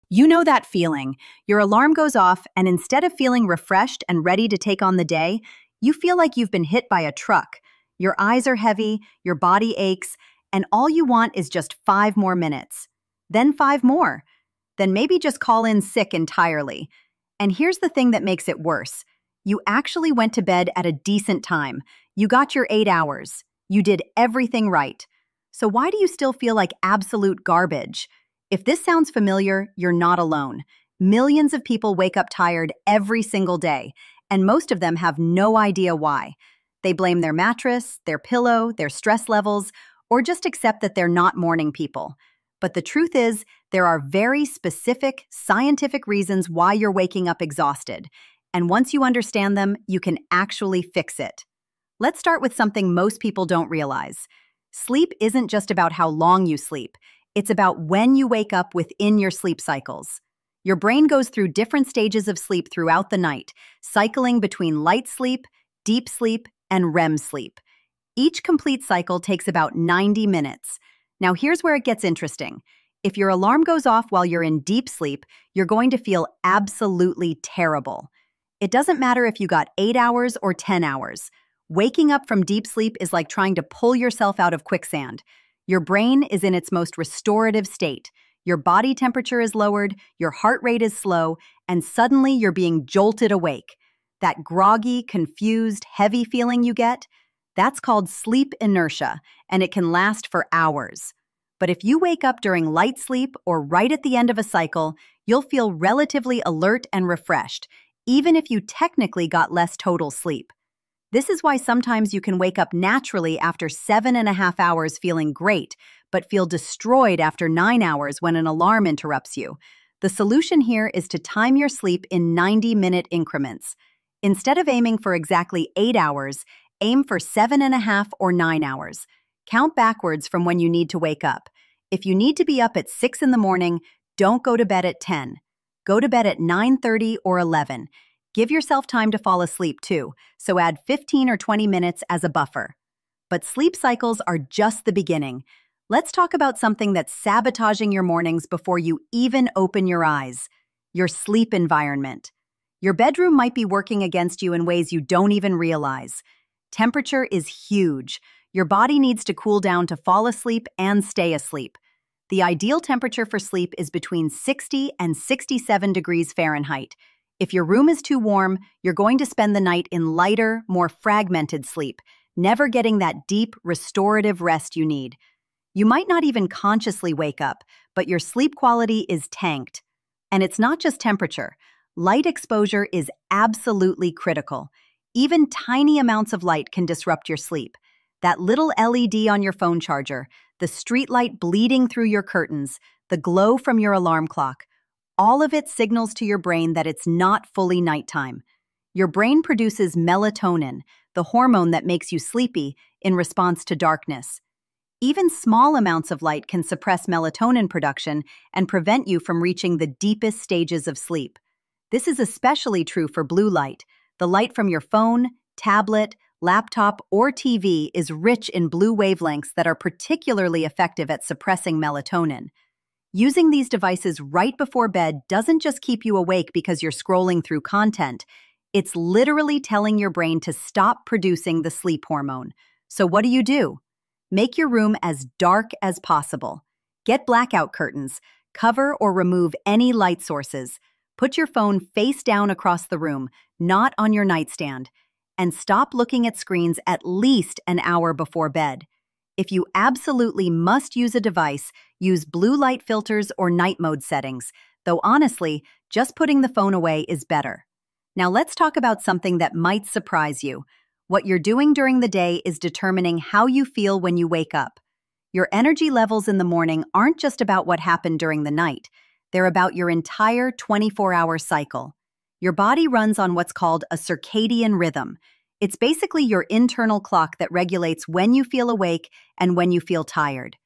You know that feeling. Your alarm goes off, and instead of feeling refreshed and ready to take on the day, you feel like you've been hit by a truck. Your eyes are heavy, your body aches, and all you want is just 5 more minutes. Then 5 more. Then maybe just call in sick entirely. And here's the thing that makes it worse. You actually went to bed at a decent time. You got your 8 hours. You did everything right. So why do you still feel like absolute garbage? If this sounds familiar, you're not alone. Millions of people wake up tired every single day, and most of them have no idea why. They blame their mattress, their pillow, their stress levels, or just accept that they're not morning people. But the truth is, there are very specific, scientific reasons why you're waking up exhausted. And once you understand them, you can actually fix it. Let's start with something most people don't realize. Sleep isn't just about how long you sleep. It's about when you wake up within your sleep cycles. Your brain goes through different stages of sleep throughout the night, cycling between light sleep, deep sleep, and REM sleep. Each complete cycle takes about 90 minutes. Now here's where it gets interesting. If your alarm goes off while you're in deep sleep, you're going to feel absolutely terrible. It doesn't matter if you got 8 hours or 10 hours. Waking up from deep sleep is like trying to pull yourself out of quicksand. Your brain is in its most restorative state. Your body temperature is lowered, your heart rate is slow, and suddenly you're being jolted awake. That groggy, confused, heavy feeling you get, that's called sleep inertia, and it can last for hours. But if you wake up during light sleep or right at the end of a cycle, you'll feel relatively alert and refreshed, even if you technically got less total sleep. This is why sometimes you can wake up naturally after 7.5 hours feeling great, but feel destroyed after 9 hours when an alarm interrupts you. The solution here is to time your sleep in 90-minute increments. Instead of aiming for exactly 8 hours, aim for 7.5 or 9 hours. Count backwards from when you need to wake up. If you need to be up at 6 in the morning, don't go to bed at 10. Go to bed at 9:30 or 11. Give yourself time to fall asleep too, so add 15 or 20 minutes as a buffer. But sleep cycles are just the beginning. Let's talk about something that's sabotaging your mornings before you even open your eyes: your sleep environment. Your bedroom might be working against you in ways you don't even realize. Temperature is huge. Your body needs to cool down to fall asleep and stay asleep. The ideal temperature for sleep is between 60 and 67 degrees Fahrenheit. If your room is too warm, you're going to spend the night in lighter, more fragmented sleep, never getting that deep, restorative rest you need. You might not even consciously wake up, but your sleep quality is tanked. And it's not just temperature. Light exposure is absolutely critical. Even tiny amounts of light can disrupt your sleep. That little LED on your phone charger, the street light bleeding through your curtains, the glow from your alarm clock, all of it signals to your brain that it's not fully nighttime. Your brain produces melatonin, the hormone that makes you sleepy, in response to darkness. Even small amounts of light can suppress melatonin production and prevent you from reaching the deepest stages of sleep. This is especially true for blue light. The light from your phone, tablet, laptop, or TV is rich in blue wavelengths that are particularly effective at suppressing melatonin. Using these devices right before bed doesn't just keep you awake because you're scrolling through content. It's literally telling your brain to stop producing the sleep hormone. So what do? Make your room as dark as possible. Get blackout curtains. Cover or remove any light sources. Put your phone face down across the room, not on your nightstand. And stop looking at screens at least an hour before bed. If you absolutely must use a device, use blue light filters or night mode settings, though honestly, just putting the phone away is better. Now let's talk about something that might surprise you. What you're doing during the day is determining how you feel when you wake up. Your energy levels in the morning aren't just about what happened during the night. They're about your entire 24-hour cycle. Your body runs on what's called a circadian rhythm. It's basically your internal clock that regulates when you feel awake and when you feel tired.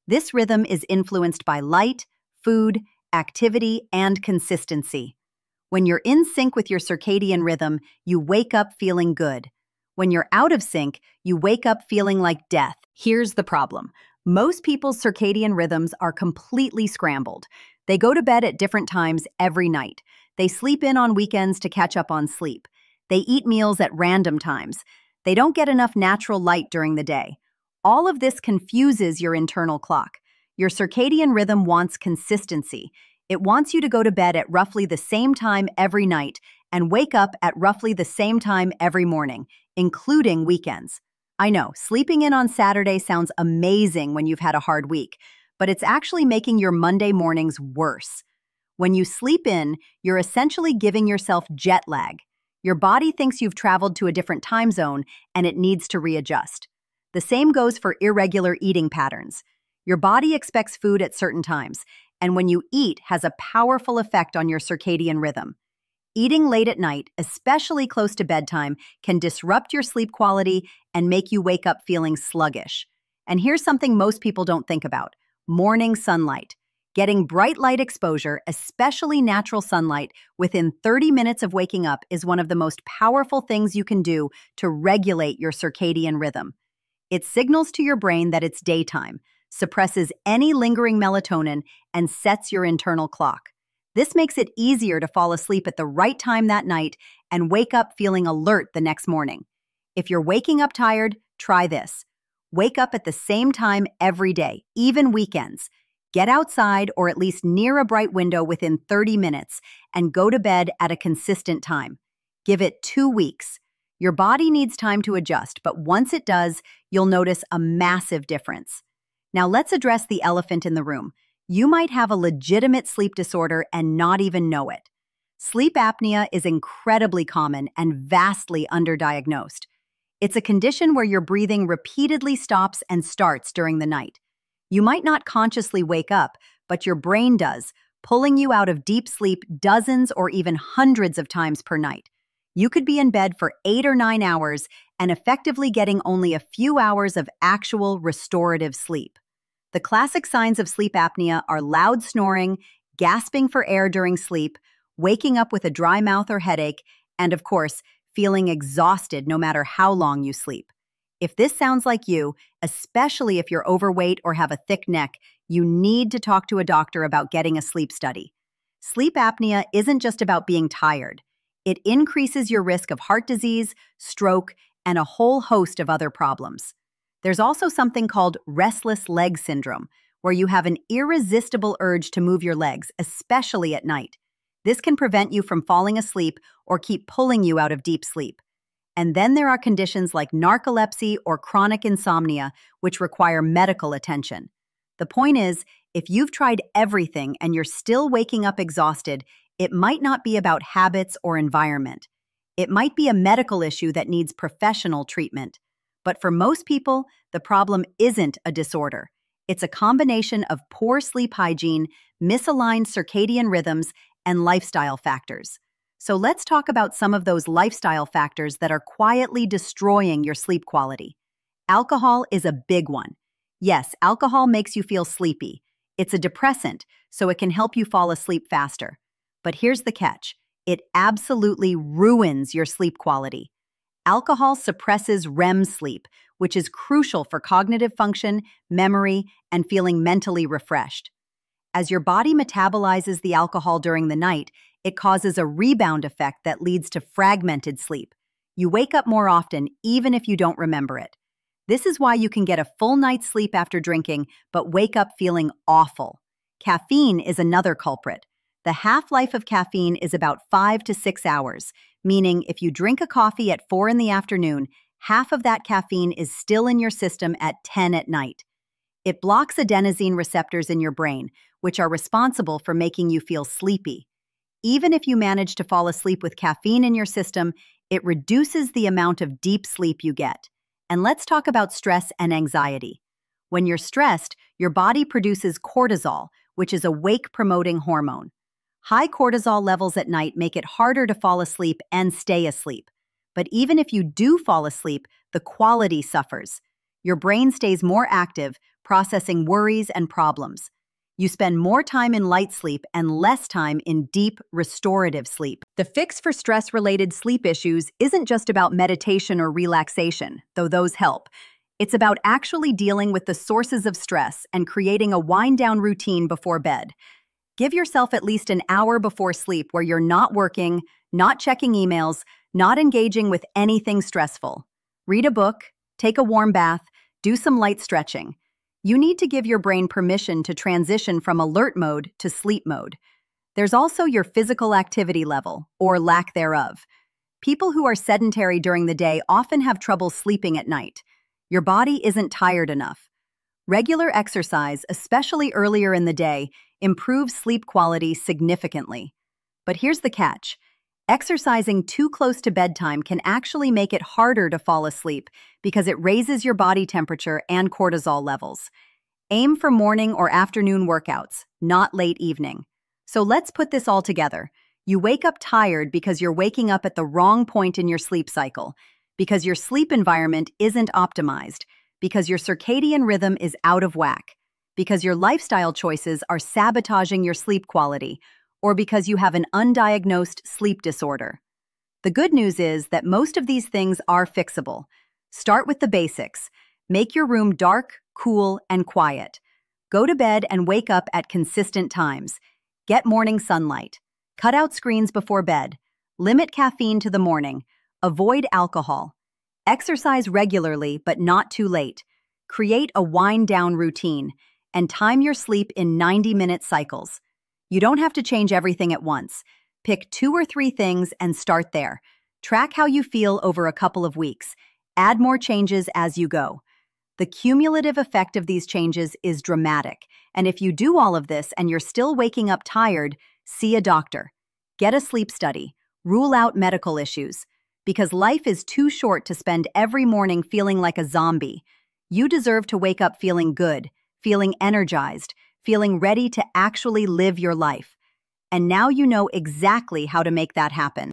This rhythm is influenced by light, food, activity, and consistency. When you're in sync with your circadian rhythm, you wake up feeling good. When you're out of sync, you wake up feeling like death. Here's the problem. Most people's circadian rhythms are completely scrambled. They go to bed at different times every night. They sleep in on weekends to catch up on sleep. They eat meals at random times. They don't get enough natural light during the day. All of this confuses your internal clock. Your circadian rhythm wants consistency. It wants you to go to bed at roughly the same time every night and wake up at roughly the same time every morning, including weekends. I know, sleeping in on Saturday sounds amazing when you've had a hard week, but it's actually making your Monday mornings worse. When you sleep in, you're essentially giving yourself jet lag. Your body thinks you've traveled to a different time zone and it needs to readjust. The same goes for irregular eating patterns. Your body expects food at certain times, and when you eat has a powerful effect on your circadian rhythm. Eating late at night, especially close to bedtime, can disrupt your sleep quality and make you wake up feeling sluggish. And here's something most people don't think about: morning sunlight. Getting bright light exposure, especially natural sunlight, within 30 minutes of waking up is one of the most powerful things you can do to regulate your circadian rhythm. It signals to your brain that it's daytime, suppresses any lingering melatonin, and sets your internal clock. This makes it easier to fall asleep at the right time that night and wake up feeling alert the next morning. If you're waking up tired, try this. Wake up at the same time every day, even weekends. Get outside or at least near a bright window within 30 minutes and go to bed at a consistent time. Give it 2 weeks. Your body needs time to adjust, but once it does, you'll notice a massive difference. Now let's address the elephant in the room. You might have a legitimate sleep disorder and not even know it. Sleep apnea is incredibly common and vastly underdiagnosed. It's a condition where your breathing repeatedly stops and starts during the night. You might not consciously wake up, but your brain does, pulling you out of deep sleep dozens or even hundreds of times per night. You could be in bed for 8 or 9 hours and effectively getting only a few hours of actual restorative sleep. The classic signs of sleep apnea are loud snoring, gasping for air during sleep, waking up with a dry mouth or headache, and of course, feeling exhausted no matter how long you sleep. If this sounds like you, especially if you're overweight or have a thick neck, you need to talk to a doctor about getting a sleep study. Sleep apnea isn't just about being tired. It increases your risk of heart disease, stroke, and a whole host of other problems. There's also something called restless leg syndrome, where you have an irresistible urge to move your legs, especially at night. This can prevent you from falling asleep or keep pulling you out of deep sleep. And then there are conditions like narcolepsy or chronic insomnia, which require medical attention. The point is, if you've tried everything and you're still waking up exhausted, it might not be about habits or environment. It might be a medical issue that needs professional treatment. But for most people, the problem isn't a disorder. It's a combination of poor sleep hygiene, misaligned circadian rhythms, and lifestyle factors. So let's talk about some of those lifestyle factors that are quietly destroying your sleep quality. Alcohol is a big one. Yes, alcohol makes you feel sleepy. It's a depressant, so it can help you fall asleep faster. But here's the catch. It absolutely ruins your sleep quality. Alcohol suppresses REM sleep, which is crucial for cognitive function, memory, and feeling mentally refreshed. As your body metabolizes the alcohol during the night, it causes a rebound effect that leads to fragmented sleep. You wake up more often, even if you don't remember it. This is why you can get a full night's sleep after drinking, but wake up feeling awful. Caffeine is another culprit. The half-life of caffeine is about 5 to 6 hours, meaning if you drink a coffee at 4 in the afternoon, half of that caffeine is still in your system at 10 at night. It blocks adenosine receptors in your brain, which are responsible for making you feel sleepy. Even if you manage to fall asleep with caffeine in your system, it reduces the amount of deep sleep you get. And let's talk about stress and anxiety. When you're stressed, your body produces cortisol, which is a wake-promoting hormone. High cortisol levels at night make it harder to fall asleep and stay asleep. But even if you do fall asleep, the quality suffers. Your brain stays more active, processing worries and problems. You spend more time in light sleep and less time in deep, restorative sleep. The fix for stress-related sleep issues isn't just about meditation or relaxation, though those help. It's about actually dealing with the sources of stress and creating a wind-down routine before bed. Give yourself at least an hour before sleep where you're not working, not checking emails, not engaging with anything stressful. Read a book, take a warm bath, do some light stretching. You need to give your brain permission to transition from alert mode to sleep mode. There's also your physical activity level, or lack thereof. People who are sedentary during the day often have trouble sleeping at night. Your body isn't tired enough. Regular exercise, especially earlier in the day, improves sleep quality significantly. But here's the catch. Exercising too close to bedtime can actually make it harder to fall asleep because it raises your body temperature and cortisol levels. Aim for morning or afternoon workouts, not late evening. So let's put this all together. You wake up tired because you're waking up at the wrong point in your sleep cycle, because your sleep environment isn't optimized, because your circadian rhythm is out of whack, because your lifestyle choices are sabotaging your sleep quality, or because you have an undiagnosed sleep disorder. The good news is that most of these things are fixable. Start with the basics. Make your room dark, cool, and quiet. Go to bed and wake up at consistent times. Get morning sunlight. Cut out screens before bed. Limit caffeine to the morning. Avoid alcohol. Exercise regularly, but not too late. Create a wind-down routine, and time your sleep in 90-minute cycles. You don't have to change everything at once. Pick 2 or 3 things and start there. Track how you feel over a couple of weeks. Add more changes as you go. The cumulative effect of these changes is dramatic, and if you do all of this and you're still waking up tired, see a doctor. Get a sleep study. Rule out medical issues. Because life is too short to spend every morning feeling like a zombie. You deserve to wake up feeling good, feeling energized, feeling ready to actually live your life. And now you know exactly how to make that happen.